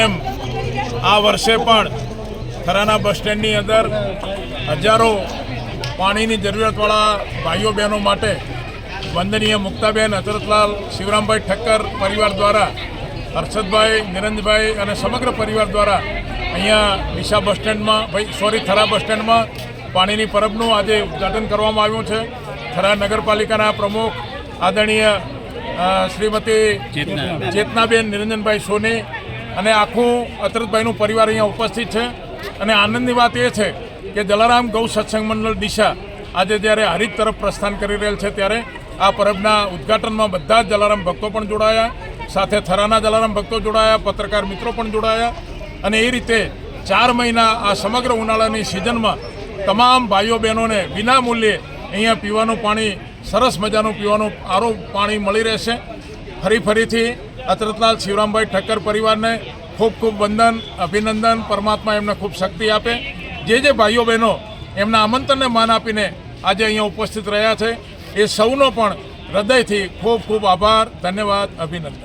એમ આ વર્ષે પણ થરાના બસ સ્ટેન્ડની અંદર હજારો પાણીની જરૂરિયાતવાળા ભાઈઓ બહેનો માટે વંદનીય મુક્તાબેન હજરતલાલ શિવરામભાઈ ઠક્કર પરિવાર દ્વારા, હર્ષદભાઈ, નિરંજભાઈ અને સમગ્ર પરિવાર દ્વારા અહીંયા ડીસા બસ સ્ટેન્ડમાં થરા બસ સ્ટેન્ડમાં પાણીની પરબનું આજે ઉદ્ઘાટન કરવામાં આવ્યું છે. થરા નગરપાલિકાના પ્રમુખ આદરણીય શ્રીમતી ચેતનાબેન નિરંજનભાઈ સોની અને આખું અતરતભાઈનું પરિવાર અહીંયા ઉપસ્થિત છે. અને આનંદની વાત એ છે કે જલારામ ગૌ સત્સંગ મંડળ ડીસા આજે જ્યારે હરિત તરફ પ્રસ્થાન કરી રહેલ છે, ત્યારે આ પરબના ઉદ્ઘાટનમાં બધા જ જલારામ ભક્તો પણ જોડાયા, સાથે થરાના જલારામ ભક્તો જોડાયા, પત્રકાર મિત્રો પણ જોડાયા. અને એ રીતે 4 મહિના આ સમગ્ર ઉનાળાની સિઝનમાં તમામ ભાઈઓ બહેનોને વિના મૂલ્યે અહીંયા પીવાનું પાણી, સરસ મજાનું પીવાનું આરો પાણી મળી રહેશે. ફરીથી હજરતલાલ શિવરામભાઈ ઠક્કર પરિવારને ખૂબ ખૂબ વંદન, અભિનંદન. પરમાત્મા એમને ખૂબ શક્તિ આપે. જે ભાઈઓ બહેનો એમના આમંત્રણને માન આપીને આજે અહીંયા ઉપસ્થિત રહ્યા છે, એ સૌનો પણ હૃદયથી ખૂબ ખૂબ આભાર, ધન્યવાદ, અભિનંદન.